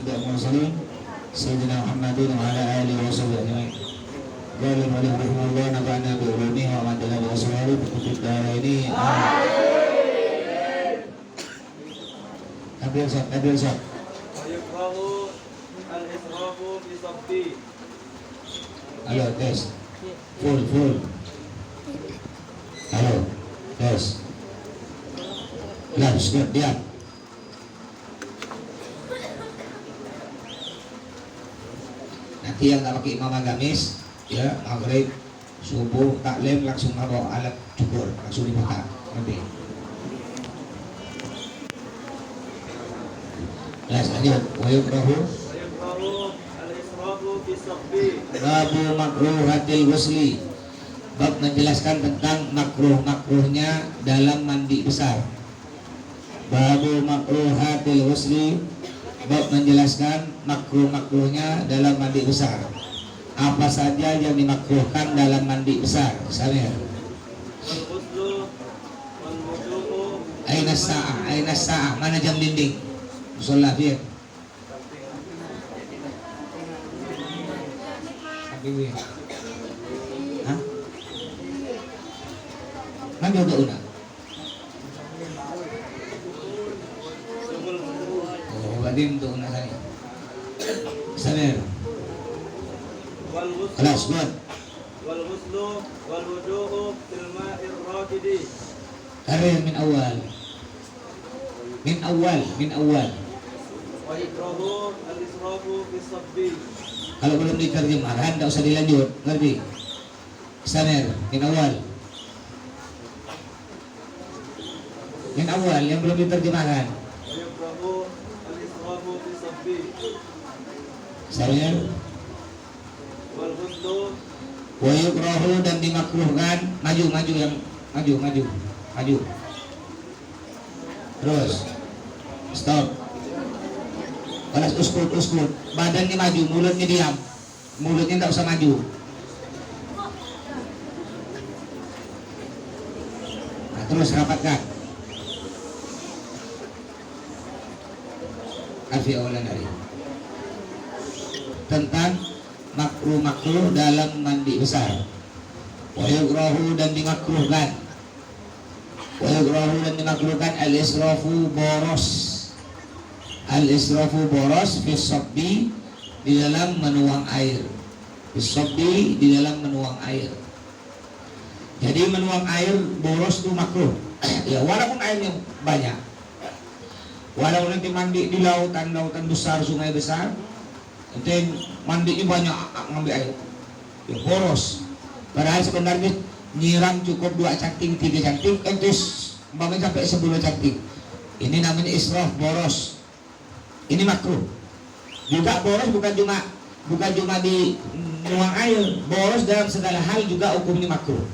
asyrafil mursalin sayyidina Muhammadin wa ala alihi wa sahbihi ajma'in. Qala al-mu'allif rahimahullah nafa'ana bi ulumihi wa madana bi asrarihi fi kutub daraini. Ambil shot. Ayukrahu al-israfu fi sabbi. Halo, tes. Full. Halo, tes. Good, diam. Nanti yang nggak pakai imam agamis, ya maghrib, subuh, taklim langsung bawa alat cukur, langsung dibuka. Nanti. Lanjut. Wayukrahu al-israfu fi sabbi. Babu makruhatil ghusli. Bab menjelaskan tentang makruhnya dalam mandi besar. Babu makruhatil ghusli. Bab menjelaskan makruhnya dalam mandi besar. Apa saja yang dimakruhkan dalam mandi besar? Samir. Al-ghuslu wal-wudu'u. Aina sa'ah? Mana jam dinding? Musalla fiye. Habibi. Hah? Mana juga una? Oh, badim tu una tadi. Samir. Kelas buat. Wal-ghuslu wal-wudu'u fil ma'ir rakidi. Karir min awal. Wa yukrahu al-israfu fi sabbi. Kalau belum diterjemahkan, tidak usah dilanjut, ngerti? Samir, min awal, yang belum diterjemahkan. Wa yukrahu al-israfu fi sabbi. Samir, Wal-ghuslu wa yukrahu dan dimakruhkan. Maju. Terus, stop. Balas uskut. Badannya maju, mulutnya diam. Mulutnya tidak usah maju. Nah, terus rapatkan. Alfi awalan dari tentang makruh dalam mandi besar. Wa yukrahu dan dimakruhkan. Al-israfu boros fi sabbi di dalam menuang air. Jadi menuang air boros itu makruh. Ya walaupun airnya banyak. Walaupun nanti mandi di lautan besar, sungai besar, nanti mandinya banyak ngambil air. Ya boros. Padahal sebenarnya nyiram cukup 2 canting, 3 canting, entus umpamanya sampai 10 canting. Ini namanya israf, boros. Ini makruh. Juga boros bukan cuma di nuang air, boros dalam segala hal juga hukumnya makruh.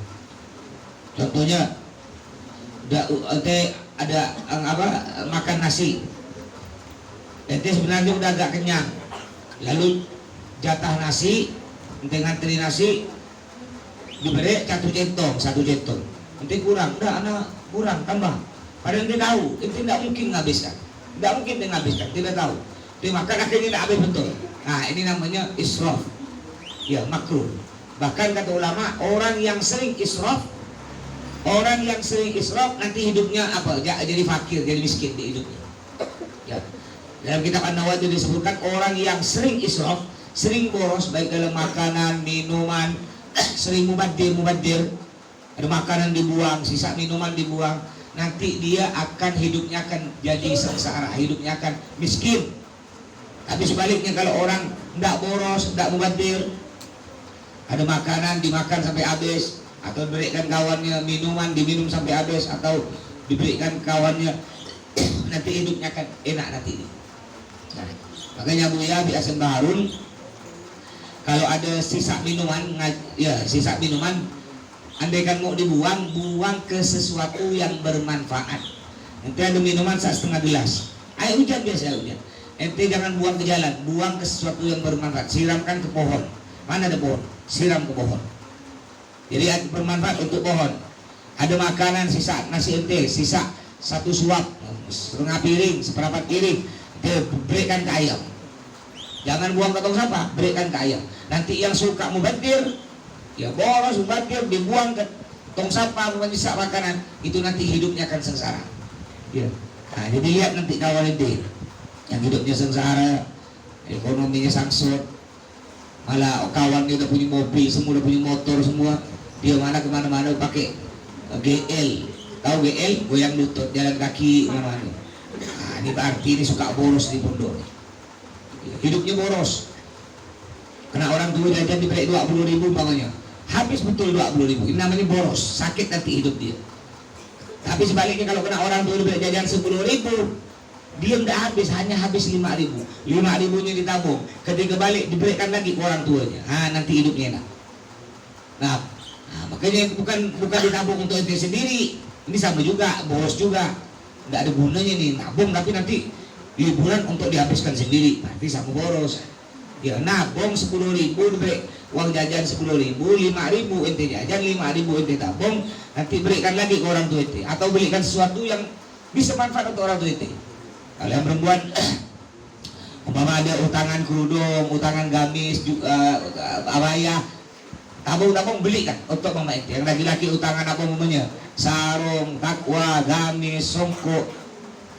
Contohnya ada makan nasi. Ente sebenarnya udah agak kenyang. Lalu jatah nasi, ente ngantri nasi diberi 1 centong. Ente kurang, kurang tambah. Padahal ente tahu, ente tidak mungkin menghabiskan. Tidak tahu. Dia makan akhirnya tidak habis betul. Nah, ini namanya israf. Ya, makruh. Bahkan kata ulama, orang yang sering israf nanti hidupnya apa? Jadi fakir, jadi miskin di hidupnya. Ya. Dalam kitab An-Nawawi disebutkan orang yang sering israf, sering boros baik dalam makanan, minuman, sering mubaddir. Ada makanan dibuang, sisa minuman dibuang, nanti dia hidupnya akan jadi sengsara, hidupnya akan miskin. Tapi sebaliknya kalau orang tidak boros, tidak mubaddir, ada makanan dimakan sampai habis, atau diberikan kawannya minuman diminum sampai habis, atau diberikan kawannya, nanti hidupnya akan enak nanti. Nah, makanya Buya biasa Baharun kalau ada sisa minuman, andaikan mau dibuang, buang ke sesuatu yang bermanfaat. Nanti ada minuman 1/2 gelas, air hujan biasa hujan. Ente jangan buang ke jalan, buang ke sesuatu yang bermanfaat. Siramkan ke pohon. Mana ada pohon? Siram ke pohon. Jadi bermanfaat untuk pohon. Ada makanan sisa, nasi ente sisa 1 suap, setengah piring, seperempat piring, ente berikan ke ayam. Jangan buang ke tong sampah, berikan ke ayam. Nanti yang suka mubadir, ya boros mubadir dibuang ke tong sampah, menyisak makanan, itu nanti hidupnya akan sengsara. Ya. Nah, jadi lihat nanti kawan itu yang hidupnya sengsara, ekonominya sangsut, malah kawan dia udah punya mobil, semua udah punya motor semua, dia mana kemana-mana pakai GL, tahu GL, goyang lutut, jalan kaki kemana-mana. Nah, ini berarti ini suka boros di pondok. Hidupnya boros. Kena orang tua jajan diberi 20.000 umpamanya, habis betul 20.000. Ini namanya boros, sakit nanti hidup dia. Tapi sebaliknya kalau kena orang tua diberi jajan 10.000, dia tidak habis, hanya habis 5.000. 5.000-nya ditabung, ketika balik diberikan lagi ke orang tuanya. Nanti hidupnya enak. Nah, makanya bukan ditabung untuk ente sendiri. Ini sama juga, boros juga. Tidak ada gunanya nih nabung, tapi nanti di bulan untuk dihabiskan sendiri, nanti sama boros. Ya nabung 10.000, diberi uang jajan 10.000, 5.000 ente jajan, 5.000 ente tabung, nanti berikan lagi ke orang tua ente, atau belikan sesuatu yang bisa manfaat untuk orang tua ente. Kalau yang perempuan umpama ada utangan kerudung, utangan gamis, abaya, tabung belikan untuk mama ente. Yang laki-laki utangan apa namanya, sarung, takwa, gamis, songkok,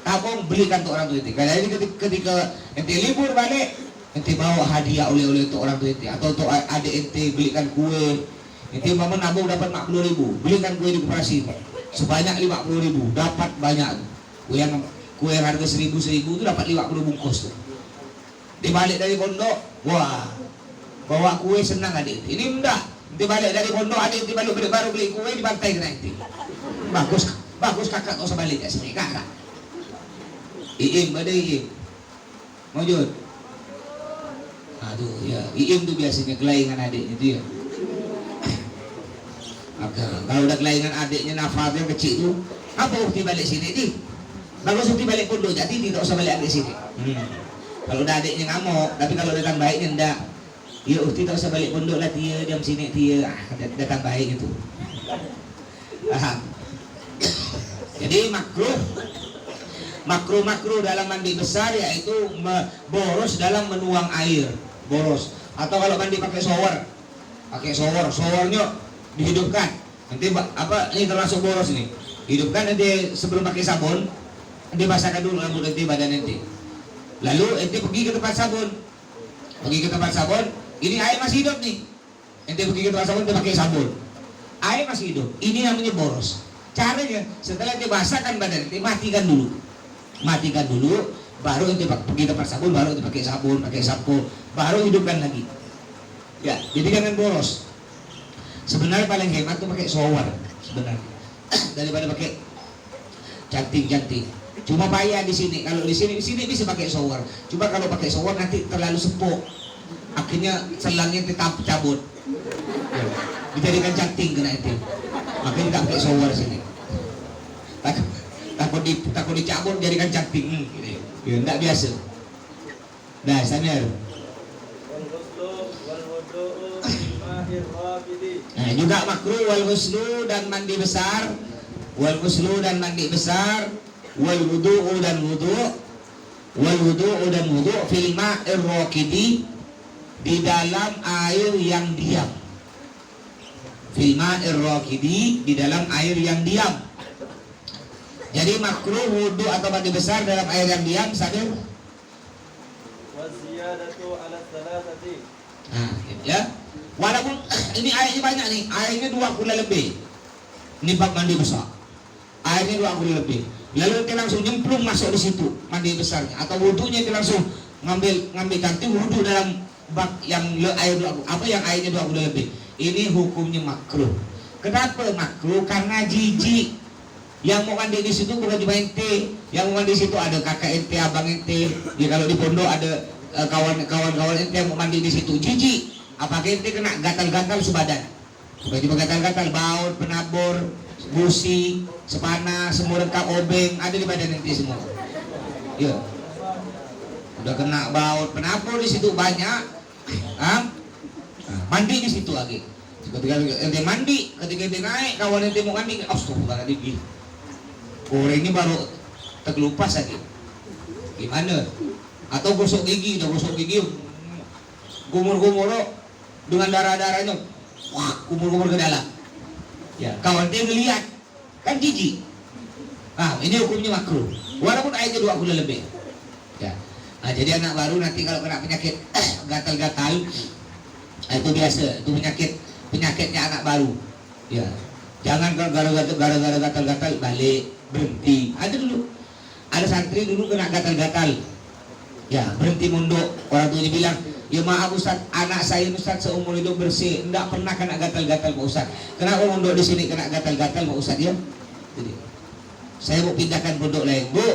tabung belikan untuk orang tua ente. Jadi ketika ente libur balik, ente bawa hadiah oleh-oleh untuk orang tua ente, atau untuk adik ente belikan kue. Ente mama nabung dapat 40.000, belikan kue di koperasi sebanyak 50.000, dapat banyak. Kue yang harga 1.000 itu dapat 50 bungkus tuh. Dibalik dari pondok, wah, bawa kue senang adik. Ini enggak, dibalik dari pondok adik baru beli kue dibantai kena ente. Bagus kakak kau sebalik ya sini kakak. Iim ada Iim, Mojud. Aduh ya, Iim tuh biasanya kelaingan adiknya itu ya. Kalau udah kelaingan adiknya Nafal yang kecil tuh, apa ukti balik sini nih? Bagus ukti balik pondok, jadi tidak usah balik adik sini. Kalau udah adiknya ngamuk, tapi kalau datang baiknya enggak. Ya ukti tak usah balik pondok lah dia, diam sini dia, datang baik itu. Jadi makruh dalam mandi besar yaitu boros dalam menuang air, boros. Atau kalau mandi pakai showernya dihidupkan. Nanti ini termasuk boros ini. Hidupkan nanti sebelum pakai sabun, nanti basahkan dulu rambut nanti badan nanti. Lalu ente pergi ke tempat sabun, ini air masih hidup nih. Ente pergi ke tempat sabun, ente pakai sabun, air masih hidup. Ini namanya boros. Caranya setelah ente basahkan badan, ente matikan dulu, baru ente pergi ke tempat sabun, baru ente pakai sabun, baru hidupkan lagi. Ya, jadi jangan boros. Sebenarnya paling hemat tuh pakai shower sebenarnya daripada pakai cantik. Cuma payah di sini. Kalau di sini bisa pakai shower. Cuma kalau pakai shower nanti terlalu sepuk. Akhirnya selangnya tetap cabut. Ya, dijadikan cantik kena itu. Makanya tak pakai shower sini. Takut dicabut jadikan cantik. Ya, enggak biasa. Nah, Samir. Nah, juga makruh wal ghuslu dan mandi besar, wal wudu'u dan wudu fil ma'ir raqidi, di dalam air yang diam. Fil ma'ir raqidi, di dalam air yang diam. Jadi makruh wudu atau mandi besar dalam air yang diam, Sadir. Wa ziyadatu ala thalathati. Nah, ya. Walaupun ini airnya banyak nih, airnya 2 kula lebih. Ini bab mandi besar. Airnya 2 kula lebih. Lalu kita langsung nyemplung masuk di situ mandi besarnya, atau wudunya kita langsung ngambil kanti wudu dalam bak yang airnya 2 kula lebih. Ini hukumnya makruh. Kenapa makruh? Karena jijik. Yang mau mandi di situ bukan cuma ente, yang mau mandi di situ ada kakak ente, abang ente. Ya kalau di pondok ada kawan-kawan ente yang mau mandi di situ, jijik. Apakah ente kena gatal-gatal sebadan? Tiba-tiba gatal-gatal, baut, penabur, busi, sepana, semua lengkap, obeng, ada di badan ente semua. Ya, udah kena baut, penabur di situ banyak. Mandi di situ lagi. Ketika ente mandi, ketika ente naik, kawan ente mau mandi, astagfirullahaladzim. Orang ini baru terkelupas lagi. Gimana? Atau gosok gigi, udah gosok gigi, gumur-gumur dengan darah-darahnya, wah, gumur-gumur ke dalam. Ya, kawan dia ngelihat, kan jijik. Ah, ini hukumnya makruh. Walaupun airnya 2 bulan lebih. Ya. Nah, jadi anak baru nanti kalau kena penyakit gatal-gatal, itu biasa, itu penyakitnya anak baru. Ya. Jangan gara-gara gatal-gatal balik, berhenti. Ada santri dulu kena gatal-gatal. Ya, berhenti mondok. Orang tuanya bilang, "Ya maaf Ustaz, anak saya Ustaz seumur hidup bersih, enggak pernah kena gatal-gatal Pak Ustaz. Kenapa mondok di sini kena gatal-gatal Pak Ustaz ya?" Jadi, saya mau pindahkan pondok lain. Bu,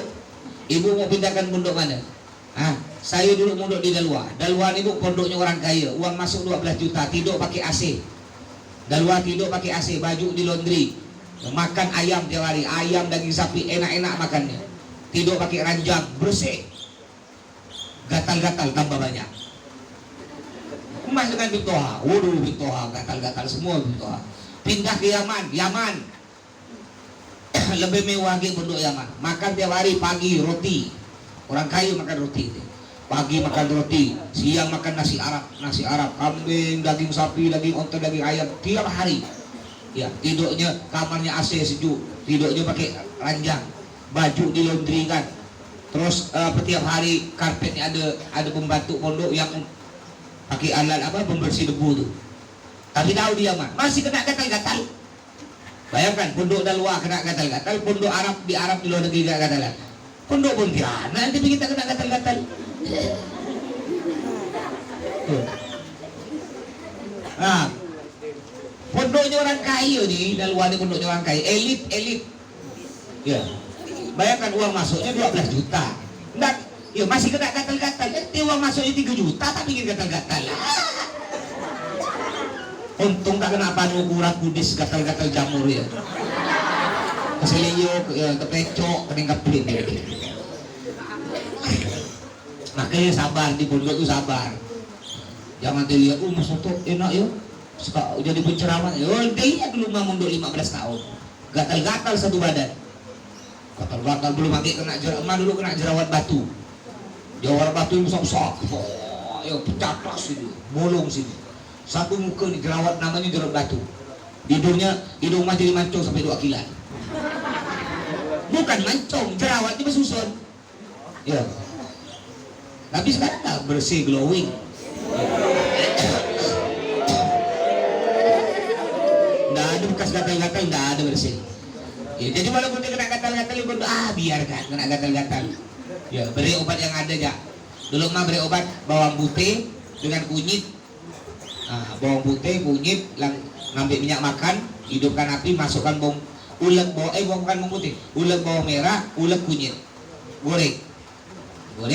ibu mau pindahkan pondok mana? Ah, saya dulu mondok di Dalwa. Dalwa ibu pondoknya orang kaya, uang masuk 12 juta, tidur pakai AC. Dalwa tidur pakai AC, baju di laundry. Makan ayam tiap hari, ayam daging sapi enak-enak makannya. Tidur pakai ranjang, bersih. Gatal-gatal tambah banyak. Emas dengan Bintoha, waduh Bintoha, gatal-gatal semua Bintoha. Pindah ke Yaman. Lebih mewah lagi pondok Yaman. Makan tiap hari pagi roti. Orang kaya makan roti. Pagi makan roti, siang makan nasi Arab, kambing, daging sapi, daging onta, daging ayam tiap hari. Ya, tidurnya kamarnya AC sejuk, tidurnya pakai ranjang, baju di laundry kan. Terus setiap hari karpetnya ada pembantu pondok yang pakai alat pembersih debu tuh. Tapi tahu dia mah masih kena gatal-gatal. Bayangkan pondok Dalwa kena gatal-gatal, pondok Arab di luar negeri kena gatal-gatal. Pondok Pontianak nanti kita kena gatal-gatal. Nah, pondoknya orang kaya nih, Dalwa ini pondoknya orang kaya, elit. Ya. Bayangkan uang masuknya 12 juta. Enggak, ya masih kena gatal-gatal. Uang masuknya 3 juta tapi ingin gatal-gatal. Untung tak kena panu kurang kudis gatal-gatal jamur ya. Keseliyo, kepecok, kening keplin. Makanya sabar di pondok itu sabar. Jangan dilihat, Mas Soto enak ya. Suka jadi penceramah. Dia dulu mah mondok 15 tahun. Gatal-gatal satu badan. Gatal-gatal belum lagi kena dulu kena jerawat batu. Jerawat batu yang besar-besar. Oh, ya pecah plas ini, bolong sini. Satu muka nih jerawat namanya jerawat batu. Hidung mah jadi mancung sampai 2 kilan. Bukan mancung, jerawatnya bersusun. Ya. Tapi sekarang tak bersih, glowing. Nggak ada bekas gatal-gatal, nggak ada bersih. Ya, jadi walaupun dia kena gatal-gatal, biarkan kena gatal-gatal. Ya, beri obat yang ada aja. Dulu mah beri obat bawang putih dengan kunyit. Nah, bawang putih, kunyit, ngambil minyak makan, hidupkan api, masukkan bawang putih, ulek bawang merah, ulek kunyit, goreng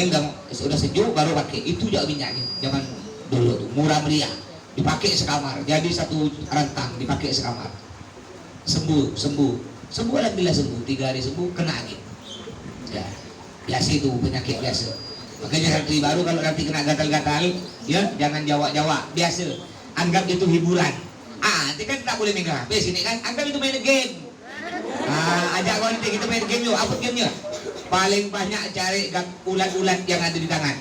dan sudah sejuk baru pakai. Itu juga minyaknya zaman dulu tuh murah meriah, dipakai sekamar, jadi satu rantang dipakai sekamar, sembuh alhamdulillah sembuh, 3 hari sembuh, kena angin. Ya, biasa itu penyakit biasa. Makanya santri baru kalau nanti kena gatal-gatal, ya jangan jawab, biasa, anggap itu hiburan. Nanti kan tak boleh main HP sini kan, anggap itu main game. Ajak kawan kita main game yuk, apa gamenya? Paling banyak cari ulat-ulat yang ada di tangan.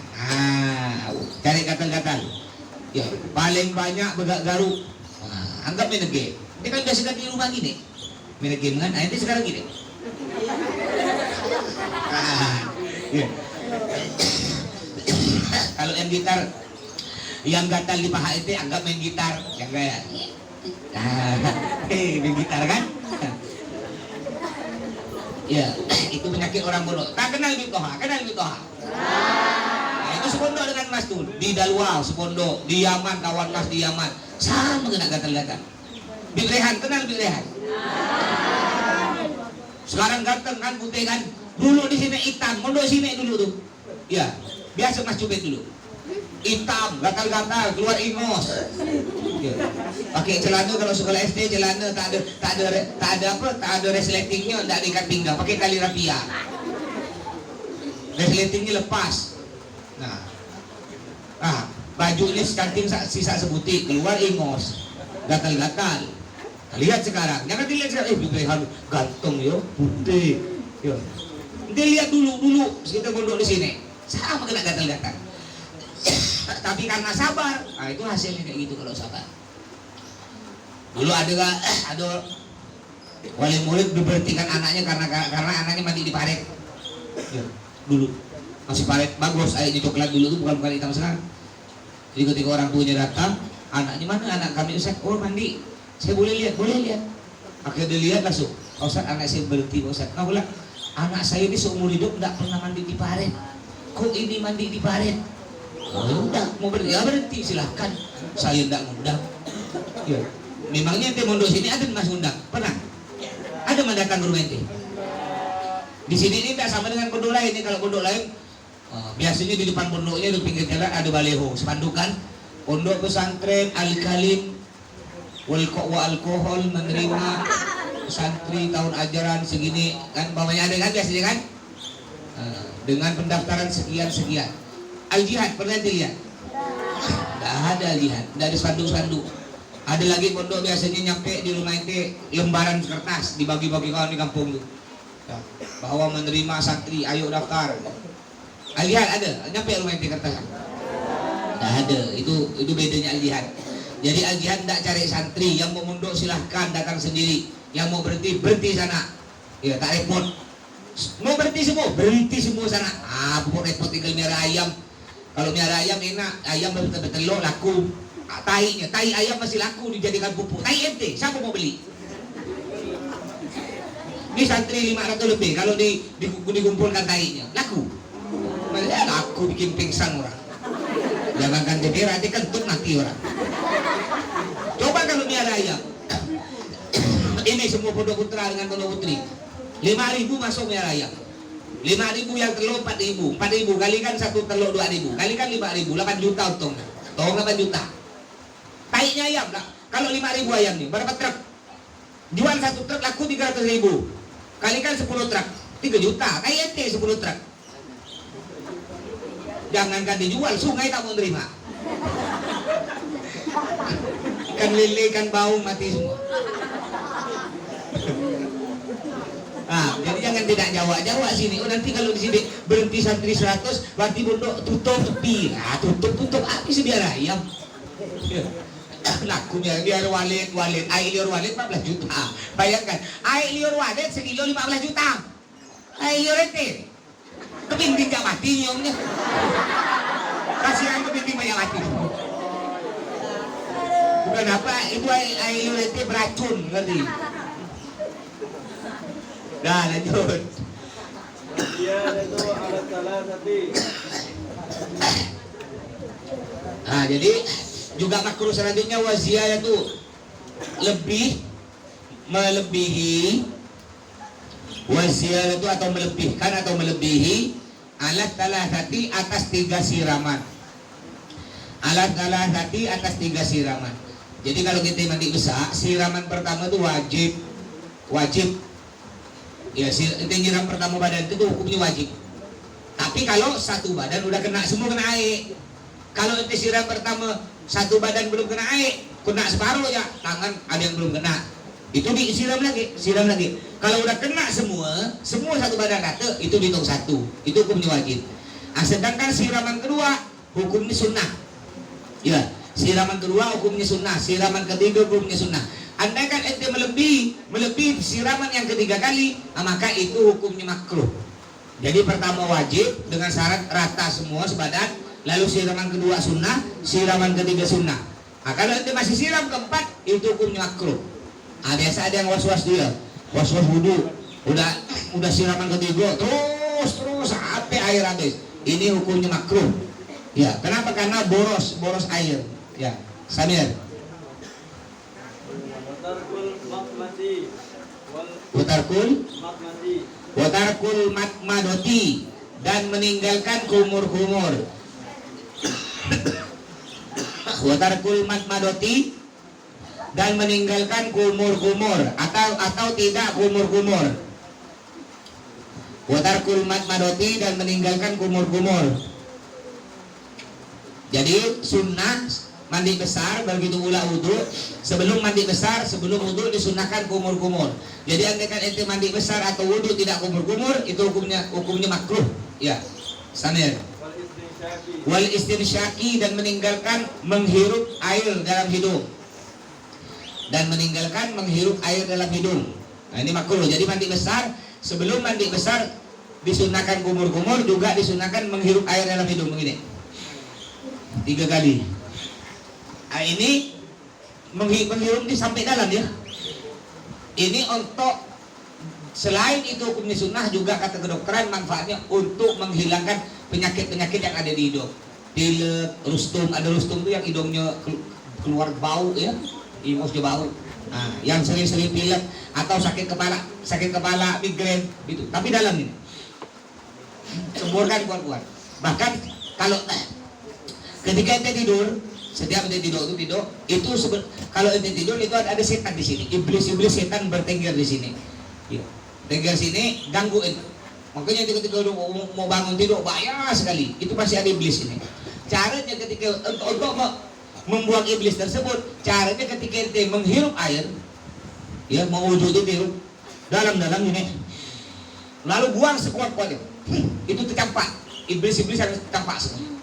Cari gatal-gatal. Ya, paling banyak begak garuk. Anggap main game. Ini kan biasa di rumah gini. Main game kan? Nanti sekarang gini. Ya. Kalau yang gitar, yang gatal di paha itu anggap main gitar, yang kayak. Main gitar kan? Ya, itu penyakit orang bodoh. Tak kenal Bintoha, Nah, itu sepondok dengan Mas tuh di Dalwa, sepondok di Yaman, kawan Mas di Yaman, sama kena gatal-gatal. Birehan, kenal Birehan? Sekarang ganteng kan, putih kan. Dulu di sini hitam, mondok sini dulu tuh. Ya, biasa Mas Cubit dulu. Hitam, gatal-gatal, keluar ingos. Ya. Pakai celana kalau sekolah SD celana tak ada resletingnya, tak ada ikat pinggang, pakai tali rapia. Resletingnya lepas. Nah, baju ini sekanting sisa sebutik, keluar ingos, gatal-gatal. Lihat sekarang, jangan dilihat sekarang. Birehan ganteng yo, putih. Yo. Dia lihat dulu kita mondok di sini. Sama kena gatal-gatal. tapi karena sabar. Nah, itu hasilnya kayak gitu kalau sabar. Dulu ada wali murid diberhentikan anaknya karena anaknya mandi di paret. Ya, dulu masih paret bagus, airnya coklat dulu tuh bukan hitam sekarang. Jadi ketika orang tuanya datang, anaknya mana anak kami Ustaz? Oh mandi, saya boleh lihat. Akhirnya dia lihat langsung, Ustaz anak saya berhenti Ustaz. Nah pula anak saya ini seumur hidup tidak pernah mandi di paret. Kok ini mandi di paret? Oh, udah mau berhenti, ya berhenti silahkan. Saya tidak ngundang. Ya. Memangnya ente mondok sini ada mas undang? Pernah? Ada mendatang ke rumah ente? Di sini ini tidak sama dengan pondok lain. Ini kalau pondok lain biasanya di depan pondoknya di pinggir jalan ada baleho, sepandukan pondok pesantren Al-Kalim wa alkohol menerima santri tahun ajaran segini kan, bawahnya ada kan biasanya kan, dengan pendaftaran sekian. Al-Jihad pernah dilihat? Tidak ada Al-Jihad, tidak ada spanduk. Ada lagi pondok biasanya nyampe di rumah ente lembaran kertas dibagi-bagi kawan di kampung tuh. Ya, bahwa menerima santri, ayo daftar. Al-Jihad ada, nyampe rumah ente kertas. Tidak ada, itu bedanya Al-Jihad. Jadi Al-Jihad tidak cari santri, yang mau mondok silahkan datang sendiri. Yang mau berhenti sana. Ya tak repot. Mau berhenti semua sana. Repot tinggal miara ayam. Kalau miara ayam enak, ayam bertelur laku. Tai ayam masih laku dijadikan pupuk. Tai ente, siapa mau beli? Ini santri 500 lebih, kalau dikumpulkan tainya, laku. Laku bikin pingsan orang. Jangankan jadi nanti kentut mati orang. Coba kalau miara ayam. Ini semua pondok putra dengan pondok putri. 5.000 masuk miara ayam. 5.000 yang telur 4.000. 4.000 kalikan satu telur 2.000. Kalikan 5.000, 8 juta untungnya. Tolong 8 juta. Tainya ayam lah. Kalau 5.000 ayam nih, berapa truk? Jual satu truk laku 300.000. Kalikan 10 truk, 3 juta. Tai ente 10 truk. Jangankan dijual, sungai tak mau terima. Ikan lele, ikan baung mati semua. Jadi jangan tidak Jawa sini. Oh nanti kalau di sini berhenti santri 100, berarti pondok tutup tepi. Tutup habis biar ayam. Lakunya biar walid, air liur walid 14 juta. Bayangkan, air liur walid sekilo 15 juta. Air liur ente. Kepinting gak mati nyomnya. Kasihan kepinting banyak mati. Bukan apa, itu air liur ente beracun, ngerti? Dah lanjut. Ziyadatu ala salasati. Nah jadi juga makruh selanjutnya waziyadatu melebihi waziyadatu atau melebihkan atau melebihi alat salasati atas 3 siraman. Alat salasati atas 3 siraman. Jadi kalau kita mandi besar, siraman pertama itu wajib. Ya, siraman pertama badan itu hukumnya wajib. Tapi kalau satu badan udah kena, semua kena air. Kalau itu siram pertama satu badan belum kena air, kena separuh ya, tangan ada yang belum kena, itu disiram lagi. Kalau udah kena semua satu badan rata, itu dihitung satu, itu hukumnya wajib. Sedangkan siraman kedua hukumnya sunnah. Ya, siraman kedua hukumnya sunnah, siraman ketiga hukumnya sunnah. Andaikan ente melebihi siraman yang ketiga kali, maka itu hukumnya makruh. Jadi pertama wajib dengan syarat rata semua sebadan, lalu siraman kedua sunnah, siraman ketiga sunnah. Nah, kalau ente masih siram keempat, itu hukumnya makruh. Biasa ada yang was-was dia, was-was wudu, udah siraman ketiga terus sampai air habis. Ini hukumnya makruh. Ya, kenapa? Karena boros air. Ya, Samir. Watarkul matmadoti dan meninggalkan kumur-kumur. Watarkul matmadoti dan meninggalkan kumur-kumur atau tidak kumur-kumur. Watarkul matmadoti dan meninggalkan kumur-kumur. Jadi sunnah mandi besar begitu pula wudu. Sebelum mandi besar, sebelum wudu disunahkan kumur-kumur. Jadi andaikan ente mandi besar atau wudu tidak kumur-kumur, itu hukumnya makruh. Ya, Samir. wal istinsyaki dan meninggalkan menghirup air dalam hidung. Dan meninggalkan menghirup air dalam hidung. Nah, ini makruh. Jadi mandi besar, sebelum mandi besar disunahkan kumur-kumur, juga disunahkan menghirup air dalam hidung begini. 3 kali. Nah, ini menghirup di sampai dalam ya. Ini untuk selain itu hukumnya sunnah, juga kata kedokteran manfaatnya untuk menghilangkan penyakit-penyakit yang ada di hidung. Pilek, rustum, ada rustum itu yang hidungnya keluar bau ya, ingosnya bau. Nah, yang sering-sering pilek atau sakit kepala, migrain itu. Tapi dalam ini semburkan kuat-kuat. Bahkan kalau ketika ente tidur, setiap ente tidur itu kalau ente tidur itu ada setan di sini, iblis setan bertengger di sini. Ya. Tengger sini ganggu ente. Makanya ketika mau bangun tidur bahaya sekali. Itu pasti ada iblis ini. Caranya ketika untuk membuang iblis tersebut, caranya ketika ente menghirup air, ya mau wudhu itu dihirup dalam-dalam ini, lalu buang sekuat-kuatnya. Itu tercampak. Iblis harus tercampak semua.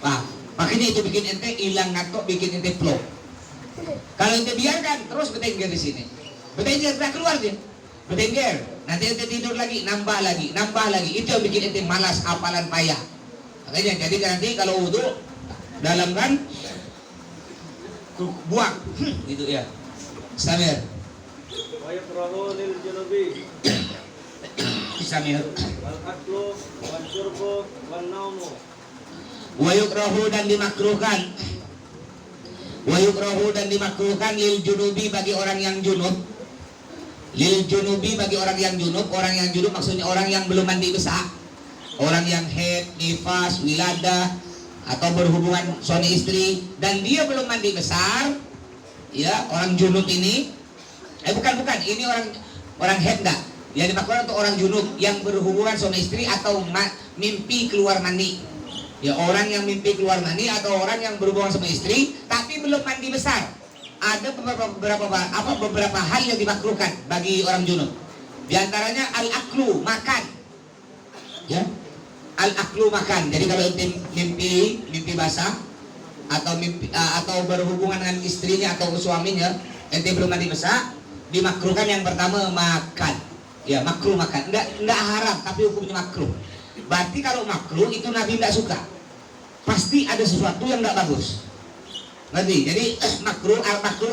Nah, makanya itu bikin ente hilang ngantuk, bikin ente plong. Kalau ente biarkan terus bertengger di sini, bertengger tidak keluar dia, bertengger. Nanti ente tidur lagi, nambah lagi. Itu yang bikin ente malas, hafalan payah. Makanya jadi nanti kalau wudhu dalam kan buang, gitu ya. Samir. Wa yakrahu lil junubi Samir. wal aklu wal syurbu wan naumu. Wa yukrahu dan dimakruhkan lil junubi bagi orang yang junub. Lil junubi bagi orang yang junub maksudnya orang yang belum mandi besar, orang yang haid, nifas, wiladah atau berhubungan suami istri dan dia belum mandi besar, ya orang junub ini, bukan ini orang haid enggak. Yang dimaksudkan untuk orang junub yang berhubungan suami istri atau mimpi keluar mandi. Ya orang yang mimpi keluar mandi atau orang yang berhubungan sama istri tapi belum mandi besar. Ada beberapa hal yang dimakruhkan bagi orang junub. Di antaranya al-aklu, makan. Ya. Al-aklu, makan. Jadi kalau mimpi basah atau berhubungan dengan istrinya atau suaminya, ente belum mandi besar, dimakruhkan yang pertama makan. Ya, makruh makan. Enggak haram, tapi hukumnya makruh. Berarti kalau makruh itu Nabi enggak suka. Pasti ada sesuatu yang enggak bagus. Nanti, jadi makruh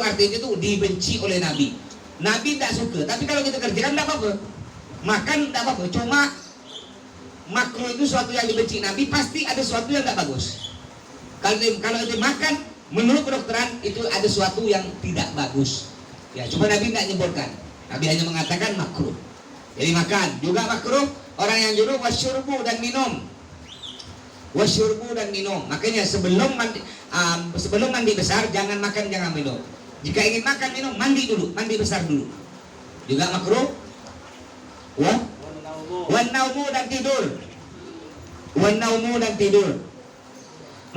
artinya itu dibenci oleh Nabi. Nabi tidak suka, tapi kalau kita kerjakan tidak apa-apa. Makan tidak apa-apa, cuma makruh itu sesuatu yang dibenci Nabi, pasti ada sesuatu yang tidak bagus. Kalau itu makan, menurut kedokteran itu ada sesuatu yang tidak bagus. Ya, cuma Nabi tidak menyebutkan. Nabi hanya mengatakan makruh. Jadi makan juga makruh. Orang yang junub wasyurbu dan minum. Makanya sebelum mandi besar jangan makan, jangan minum. Jika ingin makan minum mandi dulu, mandi besar dulu. Juga makruh. Wan naumu dan tidur.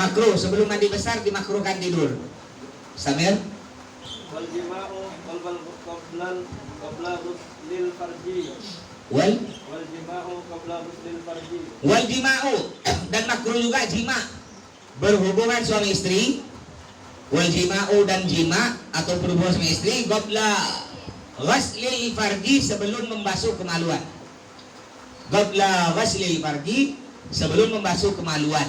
Makruh sebelum mandi besar dimakruhkan tidur. Samir. Wal jima'u qabla lil farji. Wal jima'u dan makruh juga jima, berhubungan suami istri. Wal jima'u dan jima atau berhubungan suami istri qabla ghaslil farji, sebelum membasuh kemaluan. Qabla ghaslil farji, sebelum membasuh kemaluan.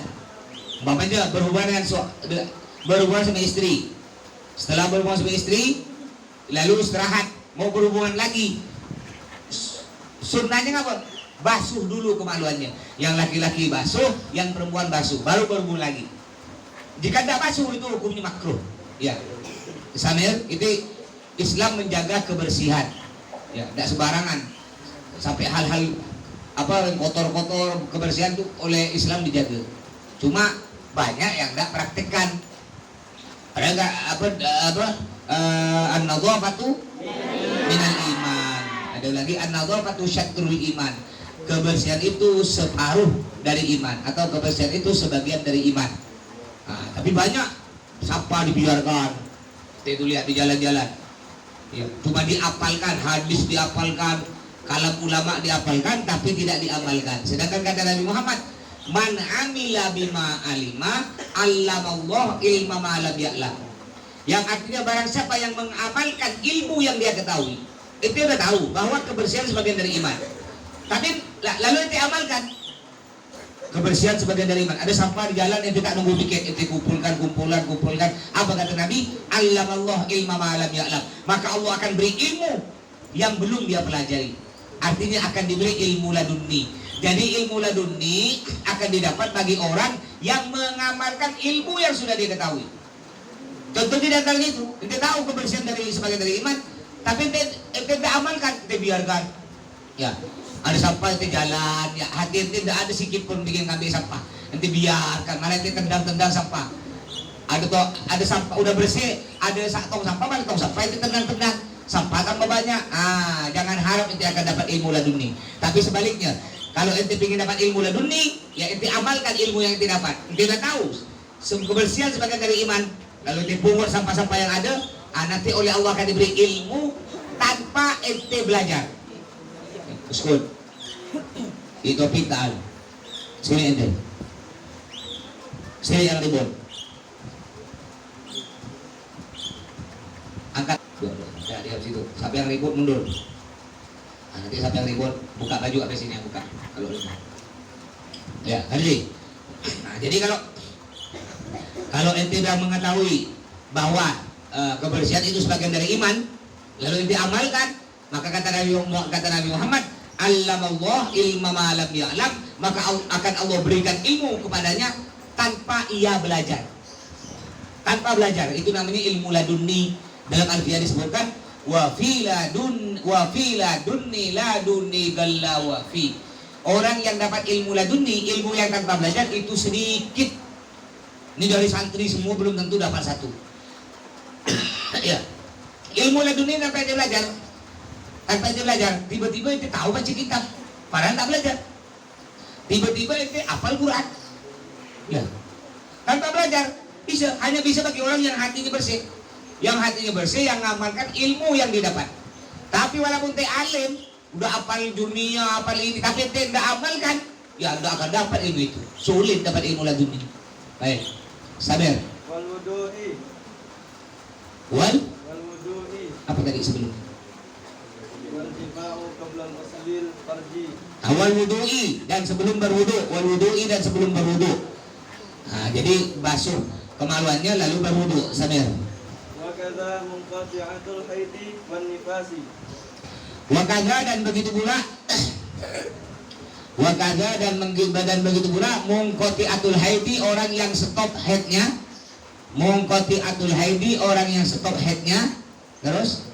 Umpamanya berhubungan suami istri. Setelah berhubungan suami istri lalu istirahat, mau berhubungan lagi, sunnahnya apa? Basuh dulu kemaluannya. Yang laki-laki basuh, yang perempuan basuh, baru berhubung lagi. Jika tidak basuh itu hukumnya makruh. Ya, Samir, itu Islam menjaga kebersihan. Ya, tidak sembarangan. Sampai hal-hal kotor-kotor, kebersihan itu oleh Islam dijaga. Cuma banyak yang tidak praktekkan. Ada nggak an-nadhafatu minal iman. Ada lagi an-nadhafatu syatrul iman. Kebersihan itu separuh dari iman, atau kebersihan itu sebagian dari iman. Nah, tapi banyak sampah dibiarkan. Itu lihat di jalan-jalan. Ya, cuma diapalkan, hadis diapalkan, kalam ulama diapalkan, tapi tidak diamalkan. Sedangkan kata Nabi Muhammad, Man amila bima alima allamallah ilma ma lam ya'lam. Yang artinya barang siapa yang mengamalkan ilmu yang dia ketahui, itu udah tahu bahwa kebersihan sebagian dari iman. Tapi lalu ente amalkan kebersihan sebagian dari iman. Ada sampah di jalan, ente tak nunggu pikir, ente kumpulkan. Apa kata Nabi? Allamallah ilma ma lam ya'lam. Maka Allah akan beri ilmu yang belum dia pelajari. Artinya akan diberi ilmu laduni. Jadi ilmu laduni akan didapat bagi orang yang mengamalkan ilmu yang sudah dia ketahui. Contohnya di antaranya itu, ente tahu kebersihan dari sebagian dari iman, tapi ente amalkan, ente biarkan. Ya, ada sampah ente jalan, ya hati ente tidak ada sikit pun bikin ngambil sampah, ente biarkan, malah ente tendang sampah. Ada sampah udah bersih, ada tong sampah, malah tong sampah ente tendang, sampah tambah banyak. Jangan harap ente akan dapat ilmu laduni. Tapi sebaliknya, kalau ente ingin dapat ilmu laduni, ya ente amalkan ilmu yang ente dapat. Ente tidak tahu kebersihan sebagian dari iman, lalu ente pungut sampah-sampah yang ada, nanti oleh Allah akan diberi ilmu tanpa ente belajar. Uskun, itu topik ta'al. Sini ente, sini yang ribut. Angkat, ya di situ. Siapa yang ribut mundur. Nanti siapa yang ribut buka baju sampai sini yang buka. Kalau lupa. Ya, Harji. Jadi kalau ente sudah mengetahui bahwa kebersihan itu sebagian dari iman, lalu ente amalkan, maka kata Nabi Muhammad, allamallah ilma ma lam ya'lam, maka akan Allah berikan ilmu kepadanya tanpa ia belajar. Tanpa belajar, itu namanya ilmu laduni. Dalam Alfiyah disebutkan wa fi ladunni ladunni galla wa fi. Orang yang dapat ilmu laduni, ilmu yang tanpa belajar itu sedikit. Ini dari santri semua belum tentu dapat satu. Ya. Ilmu laduni tanpa dia belajar. Tanpa dia belajar, tiba-tiba dia tahu baca kitab, padahal tak belajar. Tiba-tiba dia hafal Quran. Ya. Tanpa belajar, hanya bisa bagi orang yang hatinya bersih. Yang hatinya bersih, yang mengamalkan ilmu yang didapat. Tapi walaupun teh alim, udah hafal dunia, hafal ini, tapi teh tidak amalkan, ya tidak akan dapat ilmu itu. Sulit dapat ilmu laduni. Baik, sabar. Wal wudu'i. Wal wudu'i. apa tadi sebelum? Wal jima'u qabla al-ghuslil farji. Awal wudu'i dan sebelum berwudu, wal wudu'i dan sebelum berwudu. Jadi basuh kemaluannya lalu berwudu, sabar. Wakadha munqati'atul haidi wan nifasi. Wakadha dan begitu pula begitu pula munqati'atul haidi, orang yang stop haidnya. Munqati'atul haidi, orang yang stop haidnya. Terus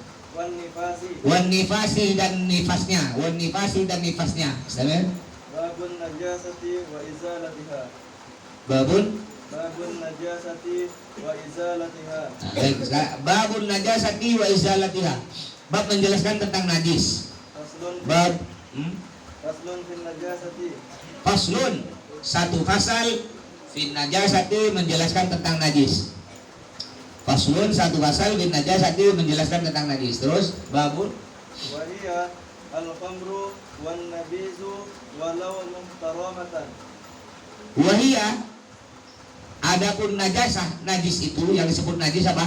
wan nifasi dan nifasnya. Wan nifasi dan nifasnya. Sabar. Babun najasati wa izalatiha. Babun najasati wa izalatiha. Baik, babun najasati wa izalatiha. Bab menjelaskan tentang najis. Bab Faslun fil najasati. Faslun, satu fasal fil najasati, menjelaskan tentang najis. Faslun, satu fasal fil najasati, menjelaskan tentang najis. Terus babun Wa hiya al-khamru wan nabizu walau muhtaramatan. wahia, adapun najasah, najis itu yang disebut najis apa?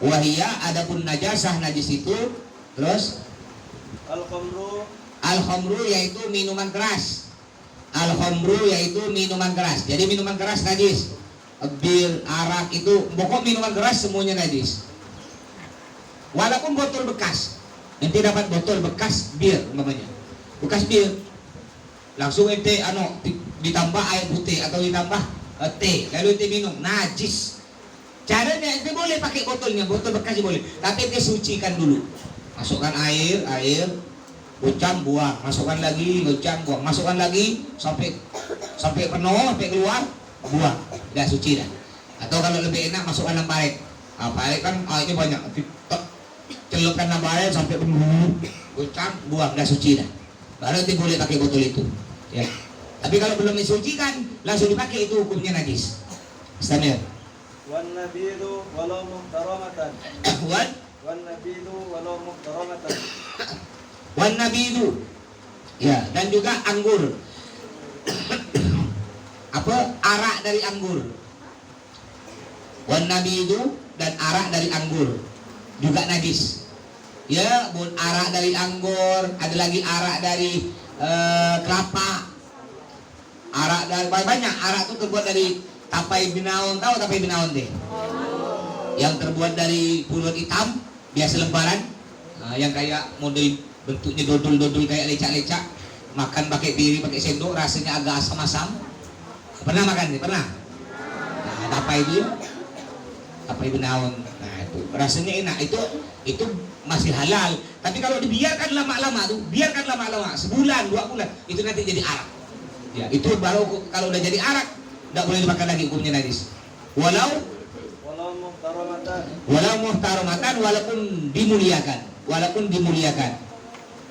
Wahia, adapun najasah, najis itu. Terus Al-khamru. Al-khamru yaitu minuman keras. Al-khamru yaitu minuman keras. Jadi minuman keras najis. Bir, arak itu, pokok minuman keras semuanya najis. Walaupun botol bekas. Nanti dapat botol bekas bir umpamanya. Bekas bir. Langsung ente ditambah air putih atau ditambah teh, lalu ente minum, najis. Caranya ente boleh pakai botolnya, botol bekas boleh, tapi ente sucikan dulu. Masukkan air, ucam buang, masukkan lagi, ucam buang, masukkan lagi sampai penuh, sampai keluar, buang. Dah suci dah. Atau kalau lebih enak masukkan dalam paret. Paret kan airnya banyak. Celupkan dalam paret sampai penuh, ucam buang, dah suci dah. Baru ente boleh pakai botol itu. Ya. Tapi kalau belum disucikan, langsung dipakai, itu hukumnya najis. Istamir. Wan nabidu walau muhtaramatan. Wan nabidu walau muhtaramatan. Wan nabidu. Ya, dan juga anggur. apa arak dari anggur. Wan nabidu dan arak dari anggur juga najis. Ya, bun arak dari anggur, ada lagi arak dari kelapa. Arak dari banyak. Arak itu terbuat dari tapai binaun, tahu tapai binaun deh? Yang terbuat dari pulut hitam, biasa lebaran. Yang kayak model bentuknya dodol-dodol kayak lecak-lecak. Makan pakai piring, pakai sendok, rasanya agak asam-asam. Pernah makan nih? Pernah? Nah, tapai itu, tapai binaun. Nah, itu rasanya enak. Itu masih halal. Tapi kalau dibiarkan lama-lama tuh, biarkan lama-lama, sebulan, 2 bulan, itu nanti jadi arak. Ya, itu baru kalau udah jadi arak, tidak boleh dimakan lagi, hukumnya najis. Walau muhtaramatan, walaupun dimuliakan.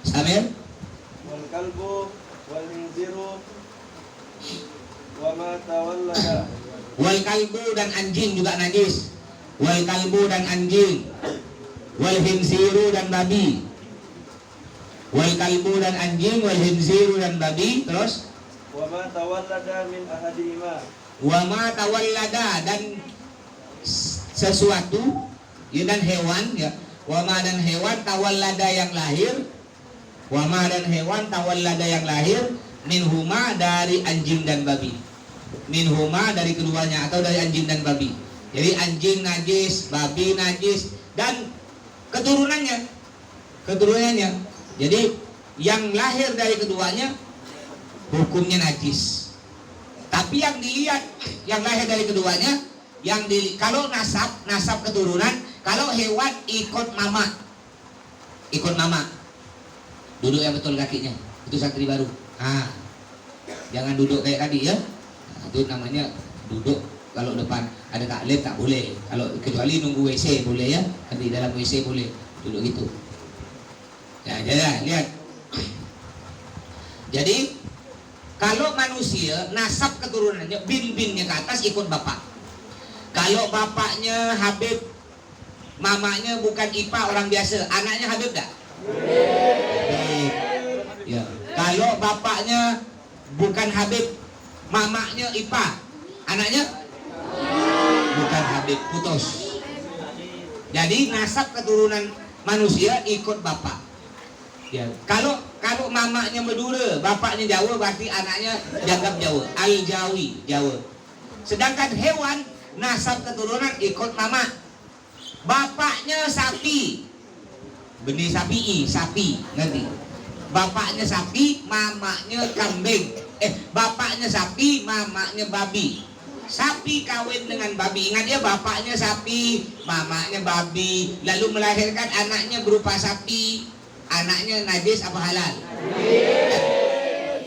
Samir? Wal kalbu wal khinziru wa ma tawallada. Wal kalbu dan anjing juga najis. Wal kalbu dan anjing. Wal khinziru dan babi. Wal kalbu dan anjing, wal khinziru dan babi. Terus? Wa ma tawallada min ahadihima. Wa ma tawallada dan sesuatu ya, dan hewan ya. Wa ma dan hewan tawallada yang lahir. Wa ma dan hewan tawallada yang lahir minhuma dari anjing dan babi. Minhuma dari keduanya atau dari anjing dan babi. Jadi anjing najis, babi najis dan keturunannya. Jadi yang lahir dari keduanya hukumnya najis. Tapi yang dilihat yang lahir dari keduanya, kalau nasab keturunan, kalau hewan ikut mama. Duduk yang betul kakinya. Itu santri baru. Jangan duduk kayak tadi ya. Itu namanya duduk. Kalau depan ada taklim tak boleh. Kalau kecuali nunggu WC boleh ya. Nanti dalam WC boleh duduk gitu. Ya, lihat. Jadi kalau manusia nasab keturunannya bin-binnya ke atas ikut bapak. Kalau bapaknya Habib, mamanya bukan IPA orang biasa, anaknya Habib tak? Ya. Kalau bapaknya bukan Habib, mamanya IPA, anaknya bukan Habib, putus. Jadi nasab keturunan manusia ikut bapak. Ya. Kalau mamanya Madura, bapaknya Jawa, berarti anaknya dianggap Jawa, Al-Jawi, Jawa. Sedangkan hewan nasab keturunan ikut mama. Bapaknya sapi, benih sapi, ngerti? Bapaknya sapi, mamanya kambing. Bapaknya sapi, mamanya babi. Sapi kawin dengan babi. Ingat ya, bapaknya sapi, mamanya babi. Lalu melahirkan anaknya berupa sapi. Anaknya najis apa halal?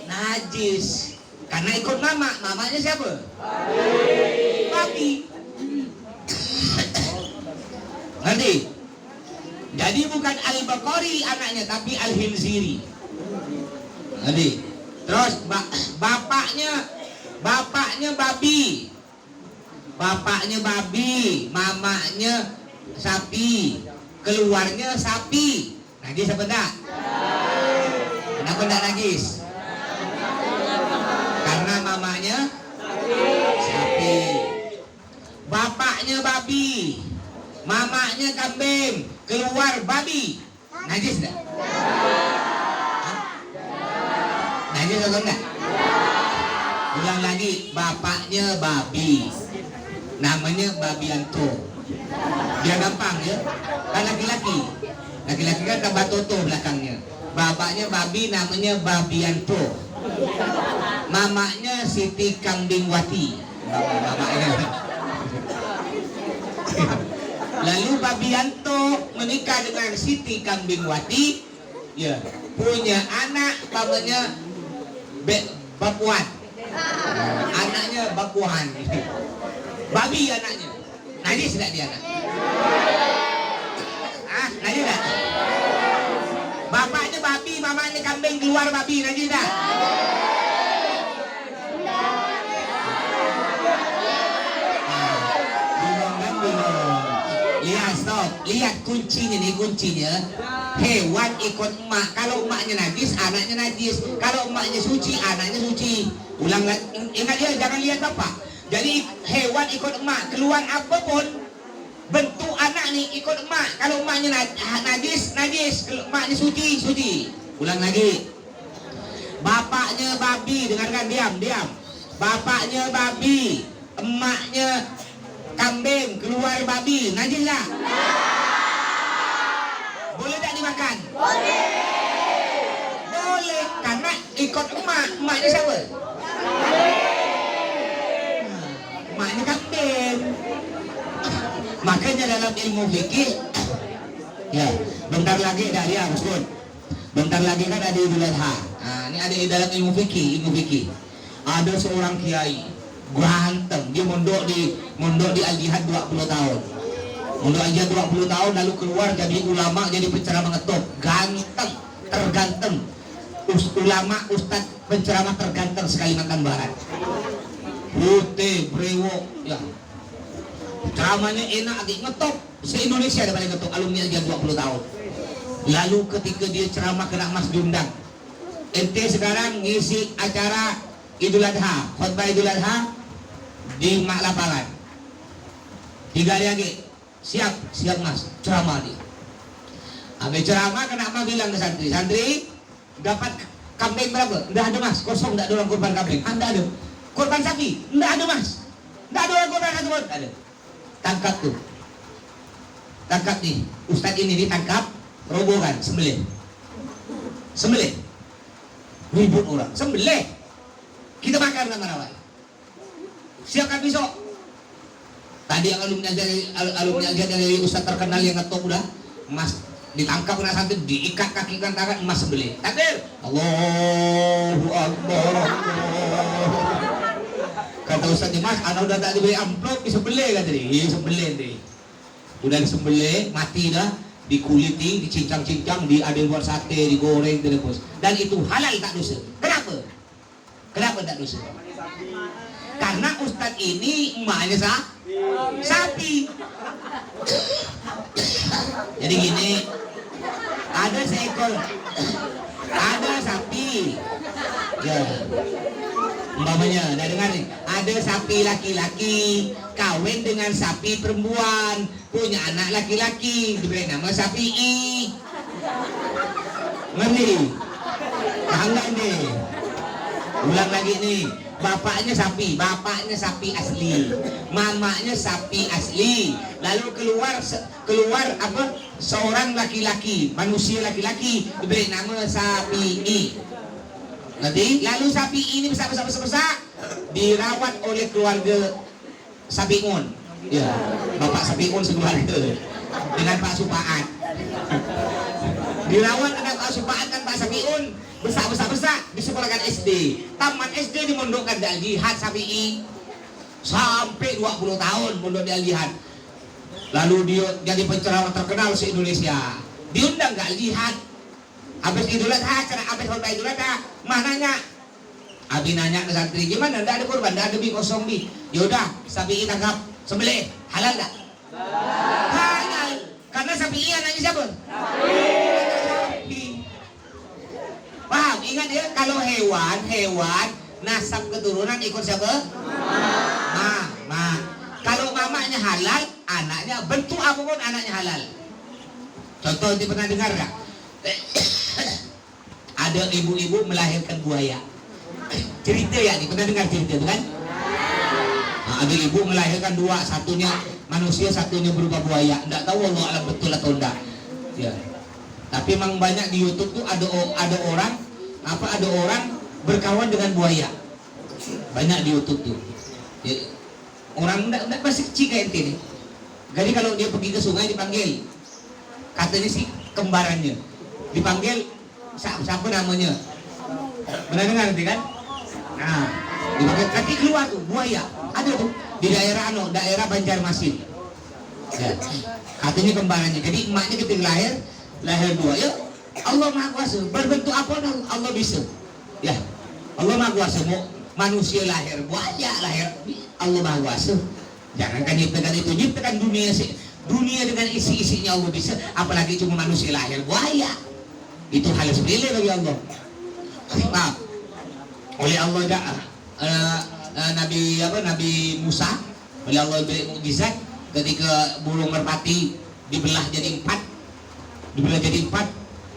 Najis. Karena ikut mamanya siapa? Babi. Ngerti? Jadi bukan Al-Baqari anaknya, tapi Al-Hinziri. Ngerti? Terus bapaknya babi. Bapaknya babi, mamanya sapi, keluarnya sapi. Najis apa enggak? Kenapa enggak najis? Karena mamanya sapi. Bapaknya babi, mamanya kambing, keluar babi. Najis enggak? Najis atau enggak? Ulang lagi, bapaknya babi, namanya Babianto. Biar gampang ya. Kan laki-laki kan tambah toto belakangnya. Bapaknya babi, namanya Babianto. Mamanya Siti Kambingwati. Bapaknya. Lalu Babianto menikah dengan Siti Kambingwati, ya, punya anak namanya Bapuan. Anaknya Bapuan. Babi anaknya. Najis tidak dia anak? Najis tidak? Bapaknya babi, mamanya kambing, keluar babi, najis tidak? Bingung kan, bingung. Lihat, stop. lihat kuncinya nih, kuncinya. Hewan ikut emak. Kalau emaknya najis, anaknya najis. Kalau emaknya suci, anaknya suci. Ulang lagi, ingat ya, jangan lihat bapak. Jadi hewan ikut emak, keluar apapun bentuk anak nih ikut emak. Kalau emaknya najis, najis. Kalau emaknya suci, suci. Ulang lagi. Bapaknya babi, dengarkan, diam. Bapaknya babi, emaknya kambing, keluar babi, najis lah. Boleh tak dimakan? Boleh, karena ikut emak. Emaknya siapa? Emaknya kambing. Makanya dalam ilmu fikih, ya, bentar lagi dah dia Bosku. Bentar lagi kan ada Idul Adha. Nah, ini ada dalam ilmu fikih. Ada seorang kiai ganteng, dia mondok di Al-Jihad 20 tahun. Mondok Al-Jihad 20 tahun lalu keluar jadi ulama, jadi penceramah ngetop. Ganteng, terganteng. Ulama, ustad penceramah terganteng sekali Kalimantan Barat. Putih, brewok, ya. Ceramahnya enak, ngetop. Se-Indonesia ada paling ngetop, alumni Al-Jihad 20 tahun. Lalu ketika dia ceramah kena emas diundang. Ente sekarang ngisi acara Idul Adha, khutbah Idul Adha di mak lapangan. 3 hari lagi, siap mas, ceramah dia. Habis ceramah kena emas bilang ke santri dapat kambing berapa? Nggak ada mas, kosong, nggak ada orang kurban kambing. Anda ada kurban sapi? Nggak ada mas, nggak ada orang kurban satu pun. Ada. Tangkap nih, ustadz ini ditangkap, robohkan, sembelih. Ribut orang, sembelih. Kita makan sama-sama. Siapkan besok. Tadi yang alumni ajar dari ustadz terkenal yang ngetop udah, mas ditangkap kena santri, diikat kaki kan tangan, emas sembelih. Takbir. Allahu Akbar. Kata ustadznya, mas, anak udah tak diberi amplop, disembelih kan tadi. Iya, sembelih deh. Udah disembelih, mati dah, dikuliti, dicincang-cincang, ada buat sate, digoreng, direbus. Dan itu halal tak dosa. Kenapa tak dosa? Karena ustadz ini emaknya sapi. Jadi gini, ada seekor, ada sapi. Ya, umpamanya, dah dengar nih, ada sapi laki-laki kawin dengan sapi perempuan, punya anak laki-laki, diberi nama sapi I. Ngerti? Paham nggak nih? Ulang lagi nih. Bapaknya sapi asli, mamanya sapi asli. Lalu keluar apa? Seorang laki-laki, manusia laki-laki, diberi nama sapi I. Nanti lalu sapi ini besar dirawat oleh keluarga Sapiun. Ya, Bapak Sapiun sekeluarga dengan Pak Supaat. Dirawat dengan Pak Supaat dan Pak Sapiun, besar disekolahkan SD. Tamat SD dimondokkan di Al-Jihad Sapi'i. Sampai 20 tahun mondok di Al-Jihad. Lalu dia jadi penceramah terkenal se-Indonesia. Diundang ke Al-Jihad. Habis Idul Adha, habis khutbah Idul Adha, mananya? Abi nanya ke santri, gimana? Nggak ada kurban, nggak ada bi, kosong bi. Yaudah, Sapi'i tangkap, sembelih, halal nggak? Halal. Karena Sapi'i anaknya siapa? Sapi. Paham? Ingat ya, kalau hewan nasab keturunan ikut siapa? Mama. Kalau mamanya halal, anaknya bentuk apapun anaknya halal. Contoh nanti pernah dengar nggak? Ada ibu-ibu melahirkan buaya. Cerita ya, nih pernah dengar cerita itu kan? Nah, ada ibu melahirkan dua, satunya manusia, satunya berupa buaya. Nggak tahu Allah alam betul atau enggak. Ya. Tapi memang banyak di YouTube tuh ada orang berkawan dengan buaya. Banyak di YouTube tuh. Ya, orang enggak masih kecil kayak ente nih. Jadi kalau dia pergi ke sungai dipanggil, katanya sih kembarannya, dipanggil siapa namanya? Pernah dengar nanti kan? Nah, dipanggil, nanti keluar tuh buaya. Ada tuh di daerah Banjarmasin. Ya, katanya kembarannya. Jadi emaknya ketika lahir dua. Ya, Allah Maha Kuasa. Berbentuk apa Allah bisa. Ya, Allah Maha Kuasa. Mau manusia lahir buaya, lahir Allah Maha Kuasa. Jangankan nyiptakan itu, nyiptakan dunia sih. Dunia dengan isi-isinya Allah bisa, apalagi cuma manusia lahir buaya. Itu hal sepele bagi Allah. Maaf. Oleh Allah Nabi Musa, oleh Allah beri mukjizat ketika burung merpati dibelah jadi 4,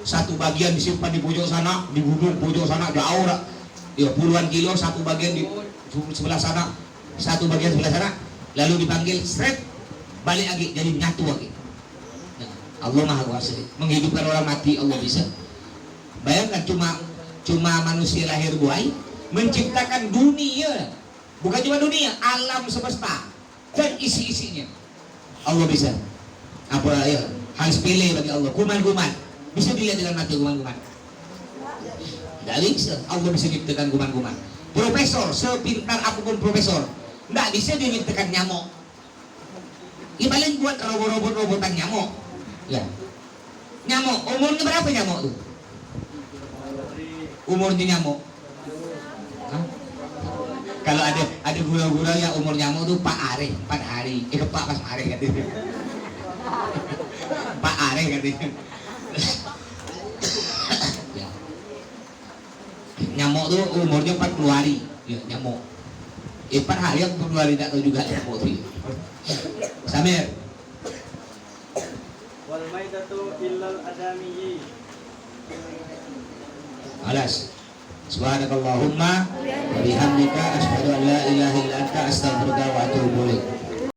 satu bagian disimpan di pojok sana, di gunung pojok sana jauh ya puluhan kilo, satu bagian di sebelah sana, satu bagian sebelah sana, lalu dipanggil seret balik lagi jadi nyatu lagi. Nah, Allah Maha Kuasa menghidupkan orang mati, Allah bisa. Bayangkan cuma manusia lahir buai menciptakan dunia, bukan cuma dunia, alam semesta dan isi-isinya. Allah bisa. Apa ya? Hal sepele bagi Allah. Kuman-kuman bisa dilihat dengan mata kuman-kuman. Tidak bisa. Allah bisa ciptakan kuman-kuman. Profesor, sepintar apapun profesor, tidak bisa diciptakan nyamuk. Ya paling buat robot-robotan nyamuk. Ya. Nyamuk, umurnya berapa nyamuk tuh? Umurnya nyamuk. Hah? Kalau ada gurau-gurau yang umur nyamuk tuh 4 hari. Pak pas hari katanya. Pak Are katanya. Ya. Nyamuk tuh umurnya 40 hari. Ya, nyamuk. 4 hari yang 40 hari tak tahu juga nyamuk tuh. Samir. Wal maitatu illal adamiyyi. Alas. Subhanakallahumma wa bihamdika asyhadu an la ilaha illa anta astaghfiruka wa atubu ilaik.